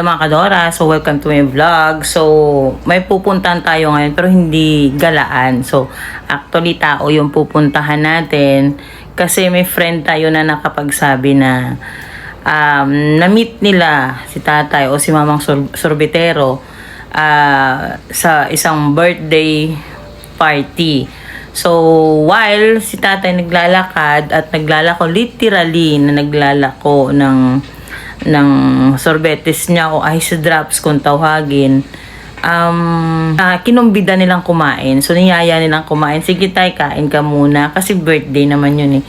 Hello mga Kadora, so welcome to my vlog. So may pupuntahan tayo ngayon pero hindi galaan. So actually tao yung pupuntahan natin kasi may friend tayo na nakapagsabi na na-meet nila si tatay o si mamang sorbetero sa isang birthday party. So while si tatay naglalakad at naglalako literally na naglalako ng sorbetes niya o ice drops kung tawagin, kinumbida nilang kumain. So, niyaya nilang kumain. Sige tay, kain ka muna. Kasi birthday naman yun eh.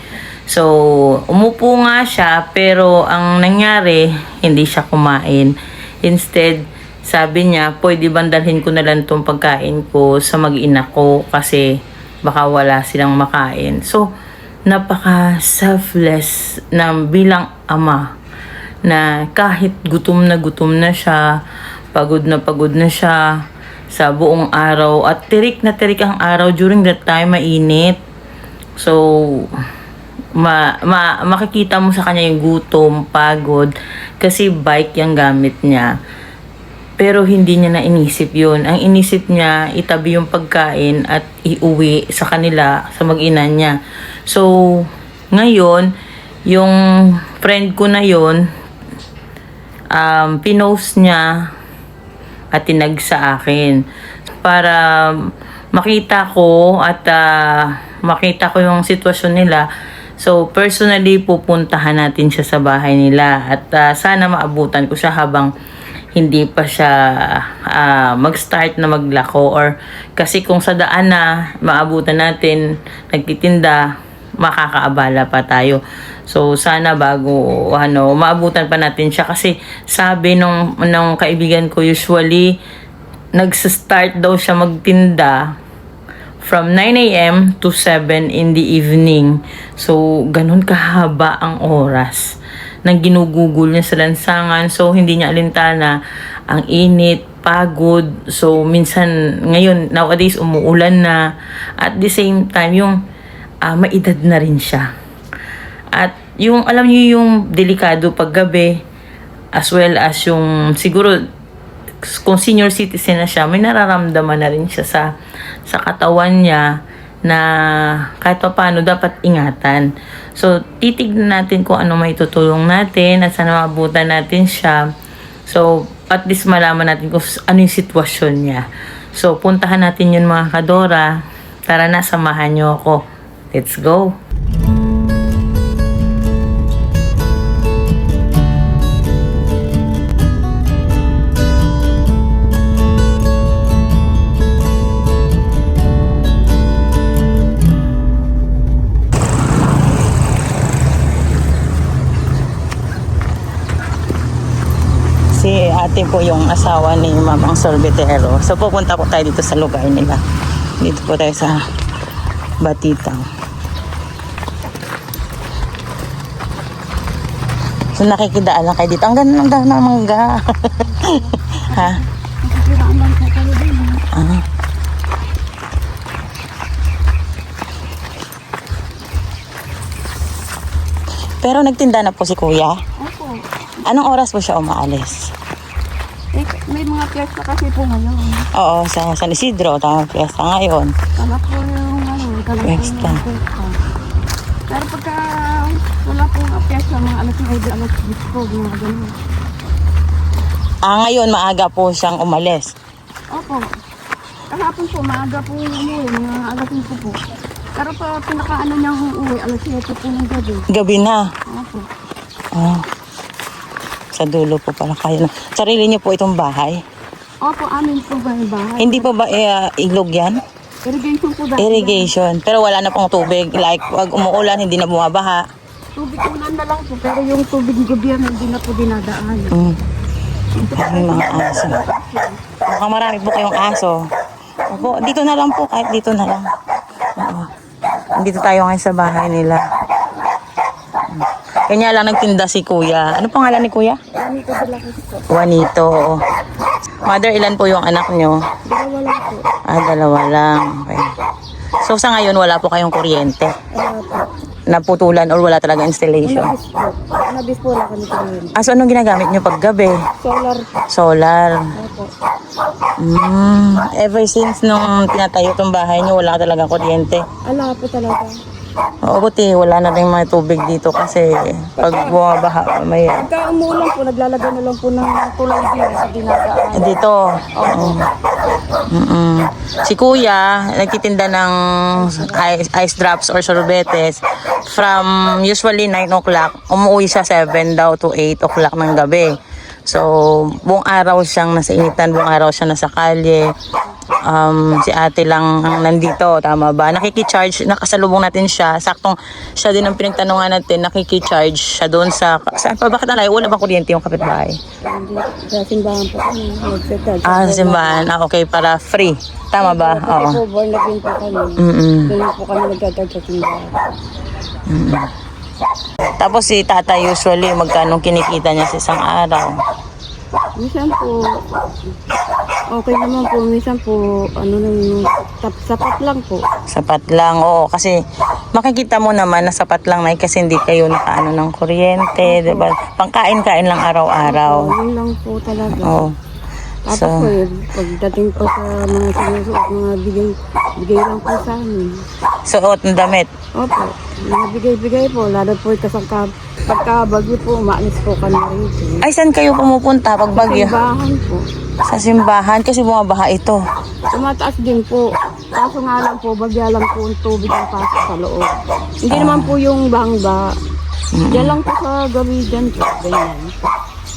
So, umupo nga siya, pero ang nangyari, hindi siya kumain. Instead, sabi niya, pwede bandalhin ko na lang itong pagkain ko sa mag-ina ko kasi baka wala silang makain. So, napaka-selfless na bilang ama na kahit gutom na siya, pagod na siya sa buong araw at tirik ang araw during that time, mainit. So makikita mo sa kanya yung gutom, pagod kasi bike yung gamit niya. Pero hindi niya na inisip yun. Ang inisip niya, itabi yung pagkain at iuwi sa kanila, sa mag-ina niya. So ngayon, yung friend ko na yun, pinost niya at tinag sa akin para makita ko at makita ko yung sitwasyon nila. So personally pupuntahan natin siya sa bahay nila at sana maabutan ko siya habang hindi pa siya mag-start na maglako, or kasi kung sa daan na maabutan natin nagtitinda, makakaabala pa tayo. So sana bago maabutan pa natin siya, kasi sabi nung kaibigan ko, usually nagsa-start daw siya magtinda from 9 AM to 7 in the evening. So ganun kahaba ang oras nang ginugugol niya sa lansangan. So hindi niya alintana ang init, pagod. So minsan ngayon nowadays umuulan na, at the same time yung maedad na rin siya. At yung alam niyo yung delikado paggabi, as well as yung siguro kung senior citizen na siya, may nararamdaman na rin siya sa katawan niya na kahit pa paano dapat ingatan. So titignan natin kung ano may tutulong natin at sana mabutan natin siya. So at least malaman natin kung ano yung sitwasyon niya. So puntahan natin yun mga Kadora. Tara na, samahan niyo ako. Let's go! Si ate po yung asawa ni mamang sorbetero. So pupunta po tayo dito sa lugar nila. Dito po tayo sa Batitang. So nakikidaan lang kayo dito. Ang ganda ng dahon ng mangga. Ha? Pero nagtinda na po si kuya? Opo. Anong oras po siya umaalis? May mga piyesta kasi po ngayon. Oo, sa San Isidro. Tama, piyesta ngayon. Kala po yung Piyesta. Pero pagka wala po nga piyesta, mga alas 9, alas 10 po, mga ganun. Ngayon maaga po siyang umalis. Opo. Kahapon po, maaga po umuwi, mga alas 5 po. Pero po, pinakaano niyang uuwi, alas 7 po ng gabi. Gabi na. Opo. Sa dulo po pala kayo. Sarili niyo po itong bahay? Opo, amin po ba yung bahay? Hindi pa ba ilog yan? Irrigation po dahil. Irrigation. Pero wala na pong tubig. Like, pag umuulan, hindi na bumabaha. Tubig ulan na lang po, pero yung tubig ng gobyerno hindi na po dinadaan. May mga aso. Mukhang marami po kayong aso. Opo, dito na lang po. Kahit dito na lang. Dito tayo ngayon sa bahay nila. Kanya lang nagtinda si kuya. Ano pangalan ni kuya? Juanito de la Cruz po. Juanito. Mother, ilan po yung anak nyo? Dalawa lang po. Dalawa lang. Okay. So sa ngayon wala po kayong kuryente? Wala po. naputulan or wala talaga installation? Nabis po na kami kuryente. So anong ginagamit nyo pag gabi? Solar. Solar. Opo. Ever since nung tinatayo tong bahay nyo, wala talaga kuryente. Ala po talaga. Oo, buti wala na rin mga tubig dito kasi pag bumabaha, may Pagka umuulan po, naglalagay na lang po ng tulay din sa dinadaan. dito. Opo. Si Kuya, nagtitinda ng ice drops or sorbetes from usually 9 o'clock, umuwi siya 7 daw to 8 o'clock ng gabi. So, buong araw siyang nasa initan, buong araw siya nasa kalye. Si ate lang ang nandito, tama ba? Nakikicharge, nakasalubong natin siya. Saktong siya din ang pinagtanungan natin, nakikicharge siya doon sa... Saan pa? Bakit alay? Wala bang kuryente yung kapitbahay? Hindi. Sa simbahan po kami. Nag-settle. Sa simbahan. Okay, para free. Tama ba? Kasi Oo. po, born again po kami. Doon po kami nag-settle sa simbahan. Tapos si tata usually, magkano kinikita niya sa isang araw? Minsan po, okay naman po. Minsan po, sapat lang po. Sapat lang, oo. Kasi makikita mo naman na sapat lang na kasi hindi kayo nakaano ng kuryente, diba? Pangkain-kain lang araw-araw. Yun lang po talaga. Oo. Tapos So, po, pagdating po sa mga sinusuot, mga bigay lang po sa amin. suot ng damit. Opo, mga bigay po. Lalo po pagka bagyo po, umaalis po kami rito. Ay, saan kayo pumupunta pag bagyo? Simbahan po. Sa simbahan kasi bumabaha ito. Tumataas din po. Kaso nga lang po, bagya lang po ang tubig ang pasok sa loob. Hindi naman po yung bangba. Diyan lang po sa gabi dyan po. Ganyan.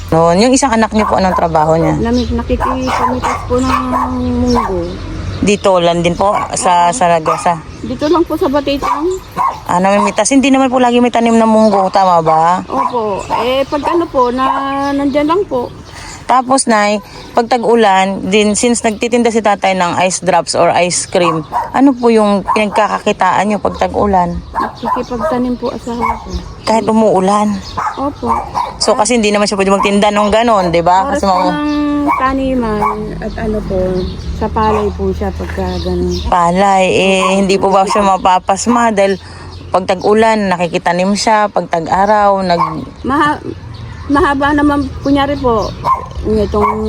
Noon, yung isang anak niyo po, anong trabaho niya? Nakikipamitas po ng munggo. Dito lang din po sa Saragosa. Dito lang po sa Batitang. Namimitas. Hindi naman po lagi may tanim na munggo, tama ba? Opo. Pag ano po, nandyan lang po. Tapos, Nay, pag tag-ulan, din, since nagtitinda si tatay ng ice drops or ice cream, ano po yung pinagkakakitaan nyo pag tag-ulan? Nakikipagtanim po asawa ko. Kahit umuulan. Opo. So, kasi hindi naman siya pwede magtinda nung ganon, di ba? Oras Kasi po ng taniman at ano po, sa palay po siya pagka ganun. palay, hindi po ba siya mapapasma dahil pag tag-ulan, nakikitanim siya, pag tag-araw, Mahaba naman, kunyari po, itong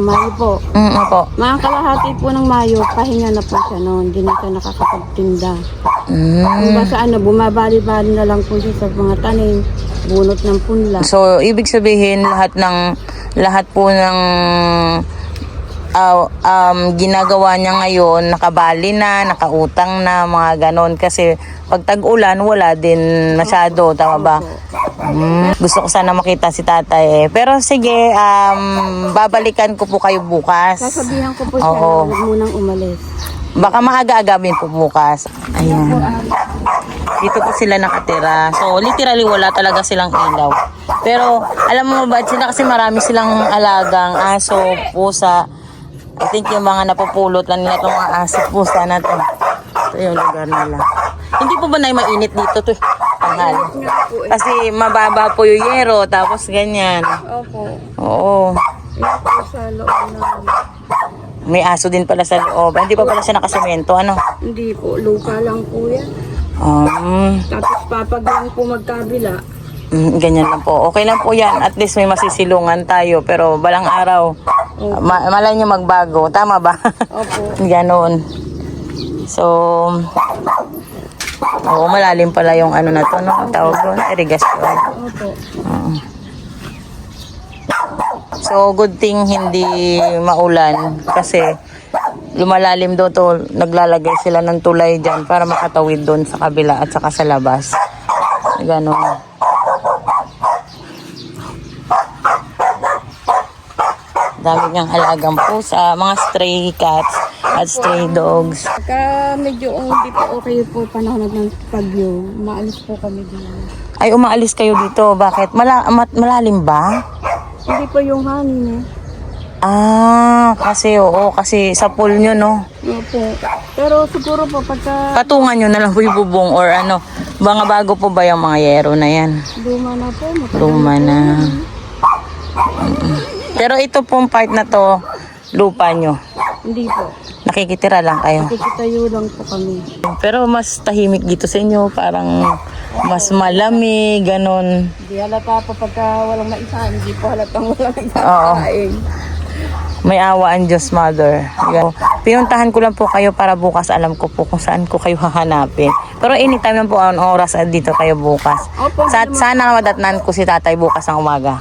Mayo po. Opo. Mga kalahati po ng Mayo, pahinga na po siya noon. Hindi na siya nakakapagtinda. Kung basta bumabali-bali na lang po siya sa mga tanim, bunot ng punla. So, ibig sabihin, lahat po ng ginagawa niya ngayon, nakabali na, nakautang na, mga ganon. Kasi pag tag-ulan, wala din masyado, tama ba? Gusto ko sana makita si tatay. Pero sige, babalikan ko po kayo bukas. Sasabihan ko po siya, Oo. huwag munang umalis. Baka maaga-agawin po bukas. Ayan. Dito po sila nakatira. So, literally wala talaga silang ilaw. Pero, alam mo ba sila kasi marami silang alagang aso, pusa. I think yung mga napupulot lang nila itong mga aso, pusa na to. Ito yung lugar nila. Hindi po ba na mainit dito to? Tanghal. Kasi mababa po yung yero, tapos ganyan. Opo. Oo. Yan po sa loob na. May aso din pala sa loob. Hindi pa pala siya nakasemento, ano? Hindi po, lupa lang po yan. Tapos papag lang po magkabila. Ganyan lang po. Okay lang po yan. At least may masisilungan tayo. Pero balang araw, malay nyo magbago. Tama ba? Opo. Ganon. So, malalim pala yung ano na to, no? Ang tawag doon, irrigation. Opo. So, good thing hindi maulan. Kasi, lumalalim doon to, naglalagay sila ng tulay dyan para makatawid doon sa kabila at saka sa labas. Ganon. Dami niyang alagang pusa, mga stray cats at stray dogs. Pagka medyo hindi po okay po panahon ng pagyo, maalis po kami dito. Ay, umaalis kayo dito. Bakit? Malalim ba? Hindi po yung hangin Kasi sa pool nyo, no? Opo. Pero siguro po pagka Patungan nyo na lang po yung bubong or ano. Mga bago po ba yung mga yero na yan? luma na po, matagal Luma po na. yan. Pero ito pong part na to, lupa nyo. Hindi po. Nakikitira lang kayo. Nakikitayo lang po kami. Pero mas tahimik dito sa inyo, parang mas malamig, ganon. Hindi halata po pagka walang maisahan. Hindi po halatang walang Oo. maisahan. May awa ang Diyos, Mother. Yan. Pinuntahan ko lang po kayo para bukas alam ko po kung saan ko kayo hahanapin. Pero anytime lang po ang oras dito kayo bukas. Opo, Sana madatnan ko si tatay bukas ng umaga.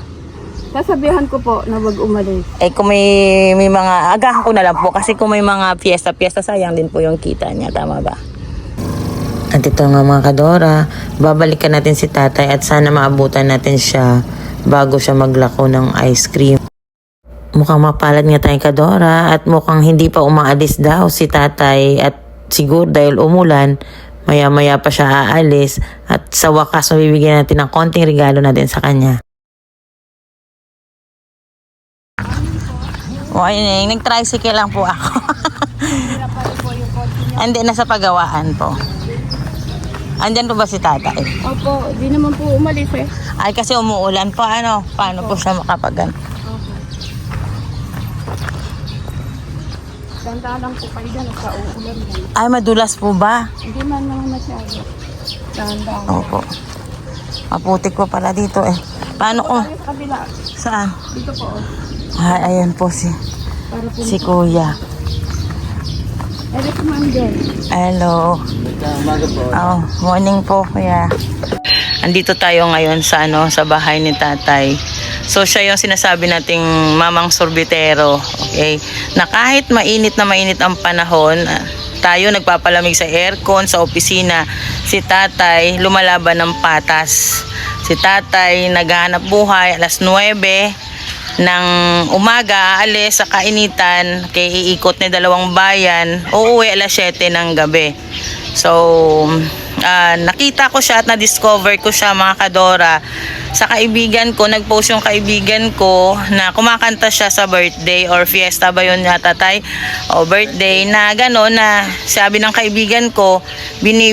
sasabihan ko po na wag umalis. Eh kung may mga, agahan ko na lang po kasi kung may mga fiesta, sayang din po yung kita niya. Tama ba? At ito nga mga kadora, babalikan natin si tatay at sana maabutan natin siya bago siya maglako ng ice cream. Mukhang mapalad nga tayong kadora at mukhang hindi pa umaalis daw si tatay at siguro dahil umulan, maya-maya pa siya aalis at sa wakas mabibigyan natin ng konting regalo natin sa kanya. O ayun, nag-tricycle lang po ako. Hindi, nasa pagawaan po. Andyan po ba si tatay? Opo, di naman po umalis eh. Ay kasi umuulan po, paano po siya makapagan? Tanda lang po kayo dyan at sa uulan yan. Ay, madulas po ba? Hindi man naman masyado. Tanda. Opo. Maputik po pala dito eh. Paano ko? Tayo sa kabila. Saan? Dito po. Ay, ayan po si kuya. Ere si Ma'am Jen. Hello. Oh, morning po kuya. Andito tayo ngayon sa sa bahay ni tatay. So siya yung sinasabi nating mamang sorbitero. Okay? Na kahit mainit na mainit ang panahon, tayo nagpapalamig sa aircon sa opisina. Si tatay lumalaban ng patas. Si tatay naghahanap buhay alas 9 ng umaga, aalis sa kainitan, kay iikot ni dalawang bayan, uuwi alas 7 ng gabi. So, nakita ko siya at na-discover ko siya mga kadora sa kaibigan ko. Nag-post yung kaibigan ko na kumakanta siya sa birthday or fiesta ba yun yata tay? O birthday na gano'n na sabi ng kaibigan ko,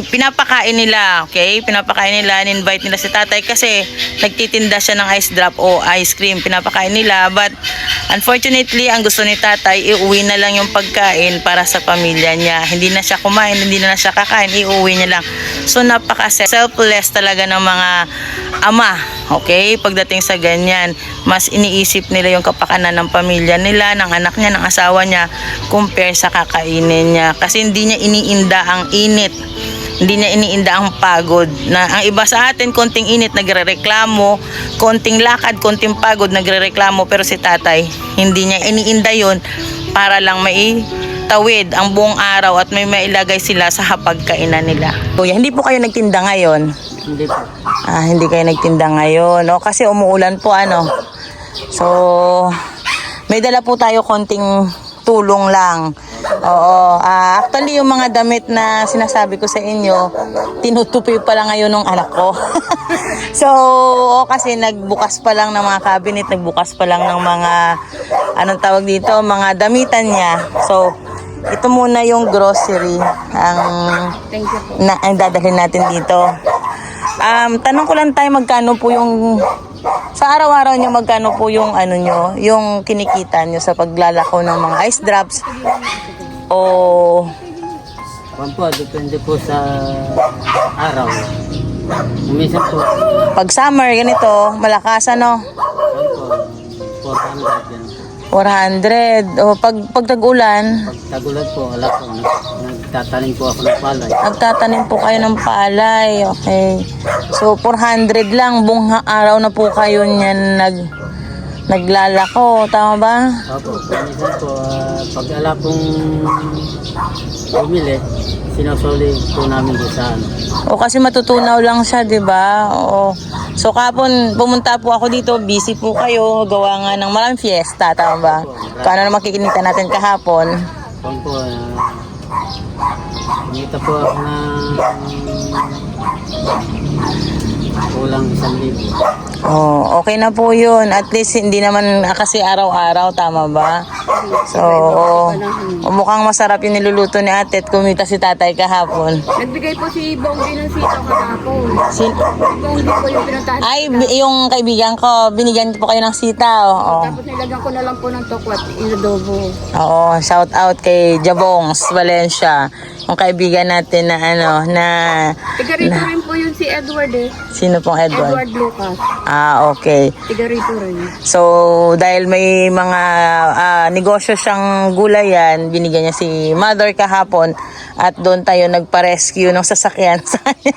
pinapakain nila, okay? Pinapakain nila, in-invite nila si tatay kasi nagtitinda siya ng ice drop o ice cream. Pinapakain nila but unfortunately ang gusto ni tatay, iuwi na lang yung pagkain para sa pamilya niya. Hindi na siya kumain, hindi na siya kakain, iuwi niya lang. So napaka-selfless talaga ng mga ama, okay? Pagdating sa ganyan, mas iniisip nila yung kapakanan ng pamilya nila, ng anak niya, ng asawa niya, compare sa kakainin niya. Kasi hindi niya iniinda ang init. Hindi niya iniinda ang pagod. Na ang iba sa atin, konting init, nagrereklamo, konting lakad, konting pagod, nagrereklamo. Pero si tatay, hindi niya iniinda yun para lang tawid ang buong araw at may mailagay sila sa hapagkainan nila. Kuya, hindi po kayo nagtinda ngayon? Hindi po. Hindi kayo nagtinda ngayon. No? Kasi umuulan po, So, may dala po tayo konting tulong lang. Oo. Actually, yung mga damit na sinasabi ko sa inyo, tinutupi pa lang ngayon ng anak ko. So, kasi nagbukas pa lang ng mga cabinet, nagbukas pa lang ng mga, anong tawag dito, mga damitan niya. So, ito muna yung grocery Thank you po. ang dadalhin natin dito. Tanong ko lang tayo magkano po yung sa araw-araw nyo, magkano po yung nyo, yung kinikita nyo sa paglalako ng mga ice drops o Po, depende po sa araw. Minsan po, pag summer ganito, malakas po, 400 yan. 400 o pag tag-ulan, Pag tagulan po, wala po. Nagtatanim po ako ng palay. nagtatanim po kayo ng palay. Okay. So 400 lang buong araw na po kayo niyan naglalako, tama ba? Opo, minsan po, pag ala pong bumili, sinusuli po namin doon sa O kasi matutunaw lang siya, 'di ba? Oo. So kapon pumunta po ako dito, busy po kayo, gawa nga ng maraming fiesta, tama ba? Kano na makikinita natin kahapon? Kung po, kumita po ako ng kulang 1,000. Oh, okay na po yun. At least hindi naman kasi araw-araw, tama ba? So, mukhang masarap yung niluluto ni ate at kumita si tatay kahapon. Nagbigay po si Bonggi ng sitaw kahapon. Si, Si Bonggi po yung pinuntahan. yung kaibigan ko, binigyan po kayo ng sitaw. Oo. Tapos nilagyan ko na lang po ng tokwat, inadobo. Oo, shout out kay Jabongs Valencia. Yung kaibigan natin na na Tiga rito rin po yun si Edward eh. sino pong Edward? Edward Lucas. Ah, okay. Tiga rito rin. So, dahil may mga negosyo siyang gulayan, binigyan niya si mother kahapon at doon tayo nagpa-rescue ng sasakyan sa kanya.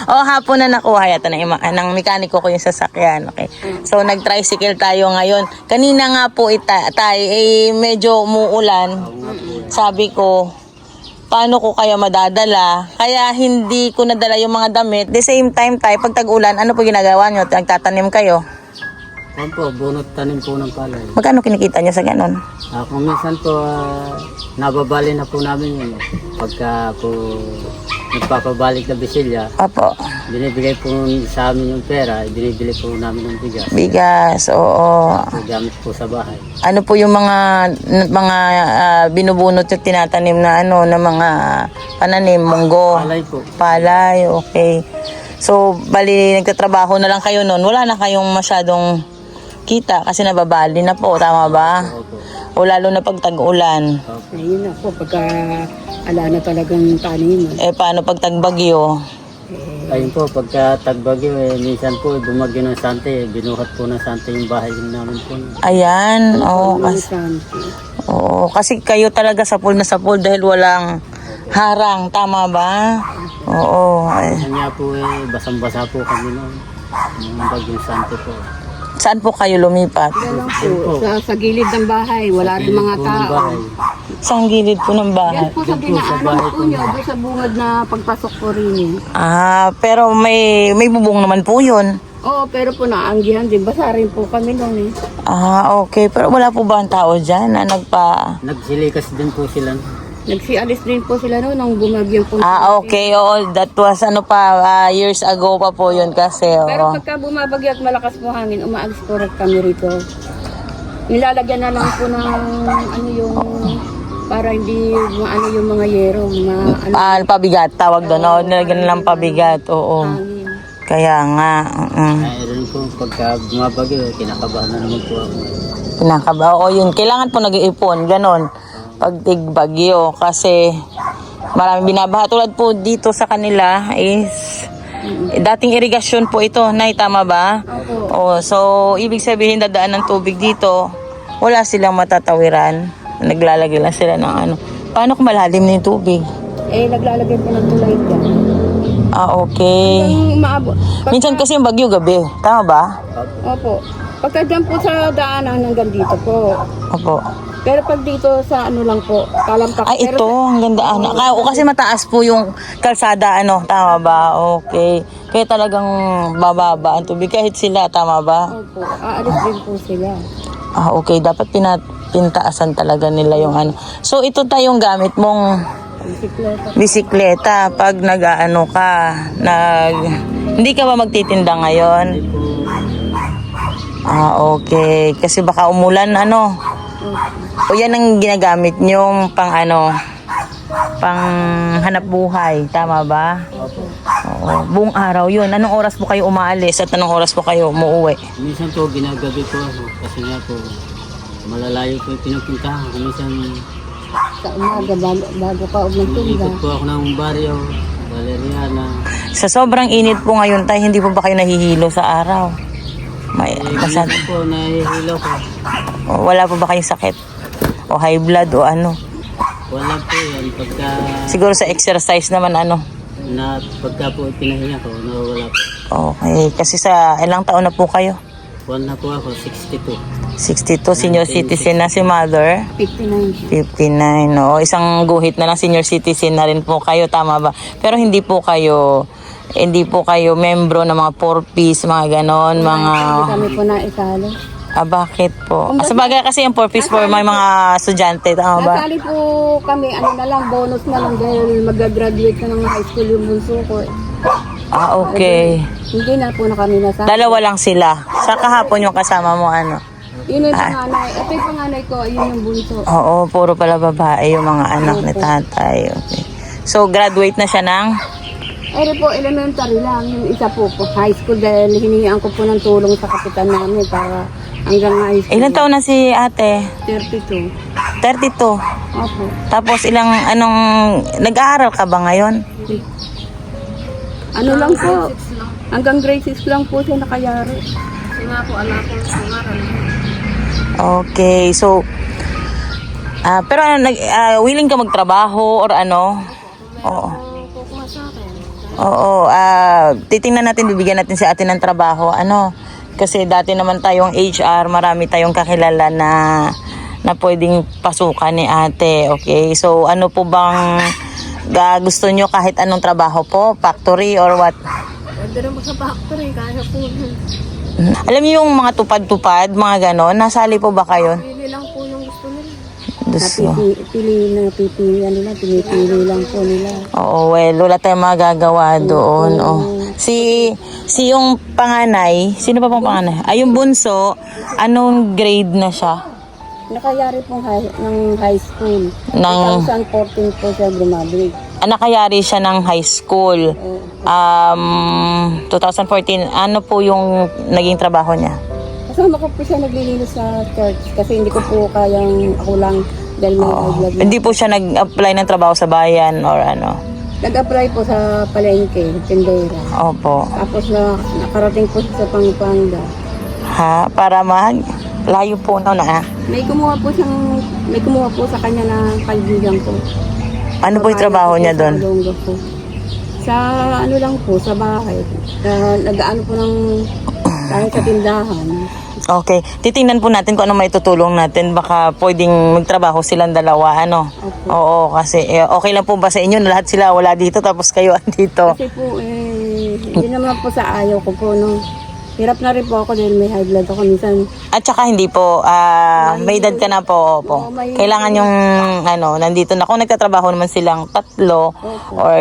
O, hapon na nakuha yata ng mekaniko ko yung sasakyan. Okay. So, nag-tricycle tayo ngayon. Kanina nga po tayo, medyo umuulan. Sabi ko, paano ko kaya madadala? Kaya hindi ko nadala yung mga damit. The same time tayo, pag tag-ulan, ano po ginagawa nyo? Nagtatanim kayo? Yan po, bunot tanim po ng palay. Magkano kinikita nyo sa ganon? Kung minsan po, nababali na po namin yun. Pagka po nagpapabalik na bisilya, Opo. binibigay po sa amin yung pera, binibili po namin ng bigas. Bigas, oo. So, gamit po sa bahay. Ano po yung mga binubunot yung tinatanim na na mga pananim, munggo? Palay po. Palay, okay. So, bali, nagtatrabaho na lang kayo noon. Wala na kayong masyadong kita kasi nababali na po, tama ba? Opo. O lalo na pag tag-ulan. Ayun na po, pagka ala na talagang taniman. Eh, paano pag tag-bagyo? Ayun po, pagka tagbagyo, minsan po bumagyo ng sante, binuhat po ng sante yung bahay namin po. Ayan, kasi kayo talaga sapul na sapul dahil walang harang, tama ba? Oo. Kanya po basang-basa po kami noon. Nung bagyong sante po. Saan po kayo lumipat? Yan lang po, sa gilid ng bahay, wala rin mga Po ng tao. bahay. Saan gilid po ng bahay? Yan po sa Yan po sa dinaanan bahay po po niyo, doon sa bungad na pagpasok po rin eh. Pero may bubong naman po yun. Oo, pero po naanggihan din, basa rin po kami noon eh. Okay. Pero wala po ba ang tao dyan na Nagsilikas din po sila. Nagsialis din po sila noon nang bumagyong po. okay. Oo, that was years ago pa po yun kasi. Pero Oo. pagka bumabagyo at malakas po hangin, umaalis po rin kami rito. Nilalagyan na lang po ng yung para hindi maano yung mga yero, Pabigat, tawag doon. Oo, nilagyan lang pabigat. Oo. hangin. Kaya nga. Rin po, pagka bumabagyo, kinakabahan na naman po ako. Pinakaba. Oo, yun. Kailangan po nag-iipon. Ganon. Pag tigbagyo. Kasi maraming binabaha. Tulad po dito sa kanila is dating irigasyon po ito. Nay, tama ba? Opo. So, ibig sabihin dadaan ng tubig dito. Wala silang matatawiran. Naglalagay lang sila ng Paano kung malalim na yung tubig? Naglalagay po ng tulay dyan. Okay. Hanggang umaabot. Minsan kasi yung bagyo gabi. Tama ba? Opo. Pagka dyan po sa daanan hanggang dito po. Opo. Pero pag dito sa lang po, kalampak. Ay, Pero ito. Ang ganda. Kasi mataas po yung kalsada. Tama ba? Okay. Kaya talagang bababa ang tubig. Kahit sila, tama ba? Opo, aalis din po sila. Okay. Dapat pintaasan talaga nila yung So, ito tayong gamit mong Bisikleta. bisikleta. Pag hindi ka ba magtitinda ngayon? Okay. Kasi baka umulan, O yan ang ginagamit nyong pang hanap buhay. Tama ba? Oo. Buong araw yun. Anong oras po kayo umaalis at anong oras po kayo umuwi? Minsan po, ginagabi po ako. Kasi nga po, malalayo po yung pinupuntahan. Minsan, Sa umaga, bago pa magtinda. ikot po ako ng baryo, Valeriana. Sa sobrang init po ngayon tayo, hindi po ba kayo nahihilo sa araw? Minsan po, nahihilaw ko. Wala po ba kayong sakit? O high blood o Wala po yan. Pagka, Siguro sa exercise naman pagka po pinahinga ko, nawawala po. Okay. Kasi sa ilang taon na po kayo? Buwan na po ako, 62. 62, senior citizen na si mother. 59. 59, no? Isang guhit na lang senior citizen na rin po kayo, tama ba? Pero hindi po kayo membro ng mga 4Ps, mga ganon, mga... Hindi kami po naisali. Bakit po? Sa bagay kasi yung 4Ps for may mga estudyante, tama ba? Nasali po kami, na lang, bonus na lang dahil mag-graduate na ng high school yung bunso ko. Okay. Hindi na po na kami nasama. Dalawa lang sila. Sa kahapon yung kasama mo, ano? Yun yung panganay. Ito yung panganay ko, yun yung bunso. Oo, puro pala babae yung mga anak ni tatay. Okay. So, graduate na siya ng? Ere po, elementary lang. Yung isa po high school dahil hiningian ko po ng tulong sa kapitan namin para hanggang high school. Ilan taon na si ate? 32. 32. Opo. Tapos nag-aaral ka ba ngayon? Ano lang po, hanggang grade 6 lang po siya nakayari. Okay, so, pero willing ka magtrabaho or ano? Oo. Oo, titingnan natin, bibigyan natin si ate ng trabaho. Ano? Kasi dati naman tayong HR, marami tayong kakilala na pwedeng pasukan ni ate. Okay, so ano po bang gusto nyo kahit anong trabaho po? Factory or what? Pwede rin sa factory, kaya po. Alam niyo yung mga tupad-tupad, mga ganon, nasali po ba kayo? Pili lang po yung gusto nila. Gusto. Pinipili lang po nila. Oo, well, wala tayong magagawa doon. Oh. Si yung panganay, sino pa pong panganay? Ay, yung bunso, anong grade na siya? Nakayari pong ng high school. Ng- 2014 po siya graduate. Nakayari siya ng high school. 2014, ano po yung naging trabaho niya? Kasama ko po siya naglilinis sa church kasi hindi ko po kayang ako lang dahil may high blood na. Hindi po siya nag-apply ng trabaho sa bayan or ano? Nag-apply po sa palengke, tindera. Opo. Tapos nakarating po siya sa Pampanga. Ha? Para layo po na. May kumuha po sa kanya na kaibigan ko. Ano po yung trabaho niya doon? Sa Olonga po. Sa ano lang po, sa bahay. Nag-ano po ng kahit sa tindahan. Okay. Titingnan po natin kung ano may tutulong natin. Baka pwedeng magtrabaho silang dalawa, ano? Opo. Oo, kasi okay lang po ba sa inyo na lahat sila wala dito tapos kayo andito? Kasi po, hindi naman po sa ayaw ko po, no. Hirap na rin po ako dahil may high blood ako minsan. At saka hindi po, may edad ka na po, opo. Kailangan yung, nandito na. Kung nagtatrabaho naman silang tatlo, or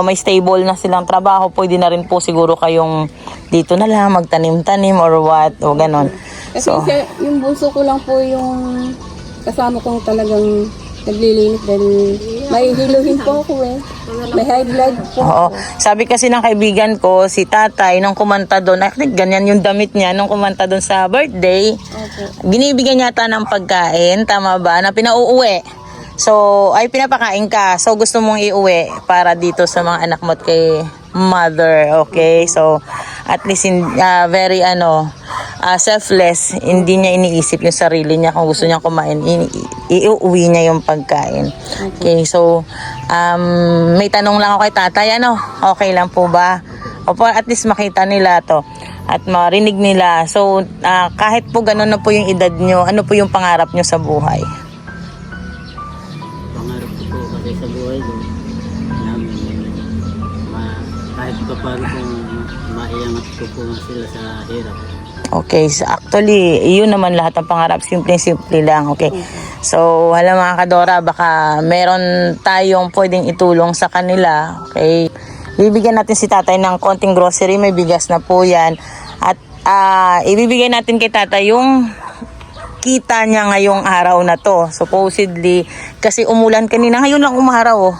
may stable na silang trabaho, pwede na rin po siguro kayong dito na lang, magtanim-tanim or what, o ganon. Kasi yung bunso ko lang po yung kasama kong talagang naglilinis dahil may hiluhin po ako May high blood po. Oo. Sabi kasi ng kaibigan ko, si tatay, nung kumanta doon, I think ganyan yung damit niya, nung kumanta doon sa birthday, binibigyan yata ng pagkain, tama ba, na pinauuwi. So, ay pinapakain ka. So, gusto mong iuwi para dito sa mga anak mo at kay mother, okay? So, at least very selfless, hindi niya iniisip yung sarili niya kung gusto niya kumain, iuwi niya yung pagkain. Okay, so may tanong lang ako kay tatay, okay lang po ba? Opo, at least makita nila to at marinig nila. So, kahit po ganun na po yung edad nyo, ano po yung pangarap nyo sa buhay? Pangarap ko po kasi sa buhay ko namin kahit pa paano kung maiangat ko po sila sa hirap. Okay, so actually, yun naman lahat ng pangarap, simple-simple lang, okay? So, hala mga kadora, baka meron tayong pwedeng itulong sa kanila, okay? Bibigyan natin si tatay ng konting grocery, may bigas na po yan. At ibibigay natin kay tatay yung kita niya ngayong araw na to. Supposedly, kasi umulan kanina, ngayon lang umaraw,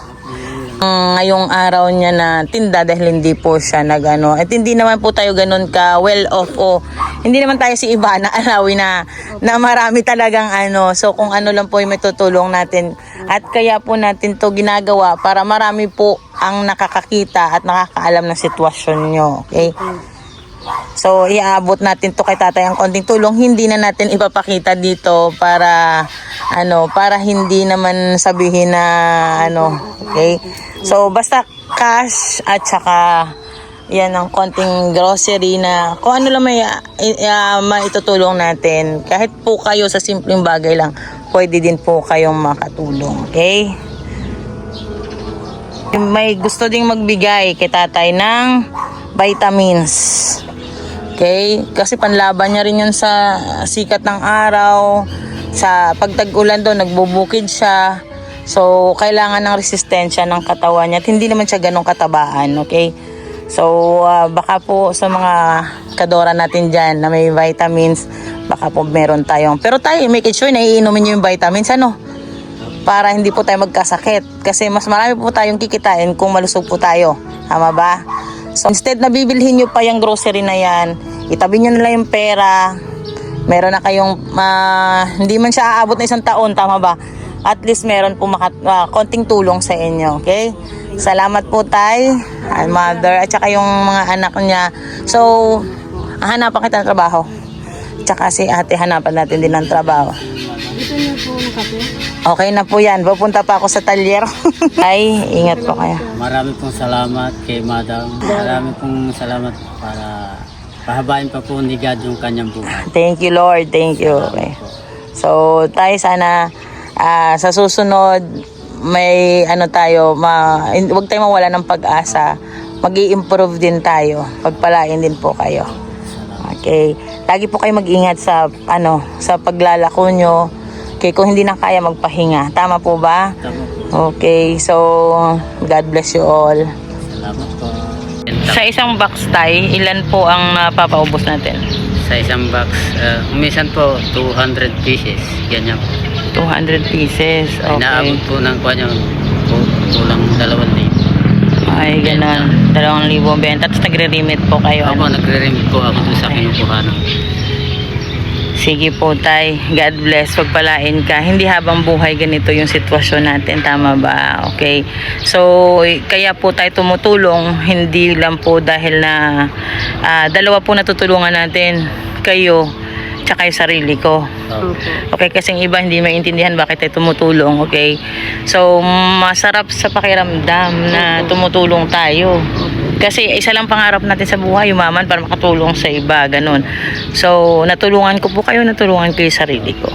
ngayong araw niya na tinda dahil hindi po siya at hindi naman po tayo ganun ka well off hindi naman tayo si Ivana Alawi na marami talagang so kung ano lang po yung may tutulong natin at kaya po natin to ginagawa para marami po ang nakakakita at nakakaalam ng sitwasyon nyo, okay? So, iaabot natin to kay tatay ang konting tulong. Hindi na natin ipapakita dito para para hindi naman sabihin na okay? So, basta cash at saka yan ang konting grocery na kung ano lang may maitutulong natin. Kahit po kayo sa simpleng bagay lang, pwede din po kayong makatulong, okay? May gusto ding magbigay kay tatay ng vitamins. Okay? Kasi panlaban niya rin yun sa sikat ng araw. Sa pagtag-ulan doon, nagbubukid siya. So, kailangan ng resistensya ng katawan niya. At hindi naman siya ganong katabaan. Okay? So, baka po sa mga kadora natin dyan na may vitamins, baka po meron tayong. Pero tayo, make it sure na iinumin nyo yung vitamins, ano? Para hindi po tayo magkasakit. Kasi mas marami po tayong kikitain kung malusog po tayo. Tama ba? So, instead na bibilhin nyo pa yung grocery na yan, itabi nyo nila yung pera. Meron na kayong, hindi man siya aabot na 1 taon, tama ba? At least meron po konting tulong sa inyo, okay? Salamat po tay, mother, at saka yung mga anak niya. So, hanapan kita ng trabaho. Tsaka si ate, hanapan natin din ng trabaho. Dito niyo po ng kape. Okay na po yan. Pupunta pa ako sa talyer. Ay, ingat po kayo. Marami pong salamat kay Madam. Marami pong salamat para pahabain pa po ni God yung kanyang buhay. Thank you, Lord. Thank you. Okay. So, tayo sana sa susunod may tayo, huwag tayo mawala ng pag-asa. Mag-i-improve din tayo. Pagpalain din po kayo. Okay. Lagi po kayo mag-ingat sa sa paglalako nyo. Okay, kung hindi na kaya magpahinga. Tama po ba? Tama po. Okay. So, God bless you all. Salamat po. Sa isang box tayo, ilan po ang napapaubos natin? Sa isang box, umisan po 200 pieces. Ganyan po. 200 pieces. Okay. Inaabot po ng kanya kulang 2,000. Ay, ganun. 2,000 benta. Tapos nagre-remit po kayo. Ako, nagre-remit po ako doon sa kinukuhanan. Sige po tay, God bless, pagpalain ka. Hindi habang buhay ganito yung sitwasyon natin, tama ba? Okay. So, kaya po tayo tumutulong, hindi lang po dahil na dalawa po natutulungan natin, kayo, tsaka yung sarili ko. Okay, kasi yung iba hindi maintindihan bakit tayo tumutulong, okay? So, masarap sa pakiramdam na tumutulong tayo. Kasi isa lang pangarap natin sa buhay, yumaman para makatulong sa iba, ganun. So, natulungan ko po kayo, natulungan ko yung sarili ko.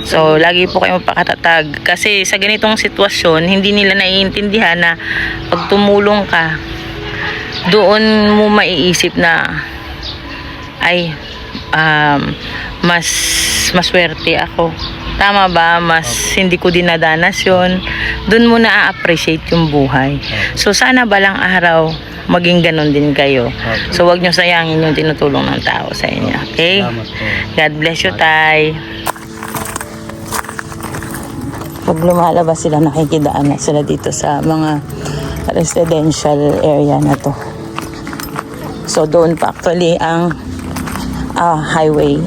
So, lagi po kayo magpakatatag. Kasi sa ganitong sitwasyon, hindi nila naiintindihan na pag tumulong ka, doon mo maiisip na, ay, mas maswerte ako. Tama ba? Mas hindi ko dinadanas yun. Doon mo na-appreciate yung buhay. So, sana balang araw, maging ganun din kayo. So, wag nyo sayangin yung tinutulong ng tao sa inyo. Okay? Salamat po. God bless you, tay. Pag lumalabas sila, nakikidaan na sila dito sa mga residential area na to. So, doon pa actually ang highway.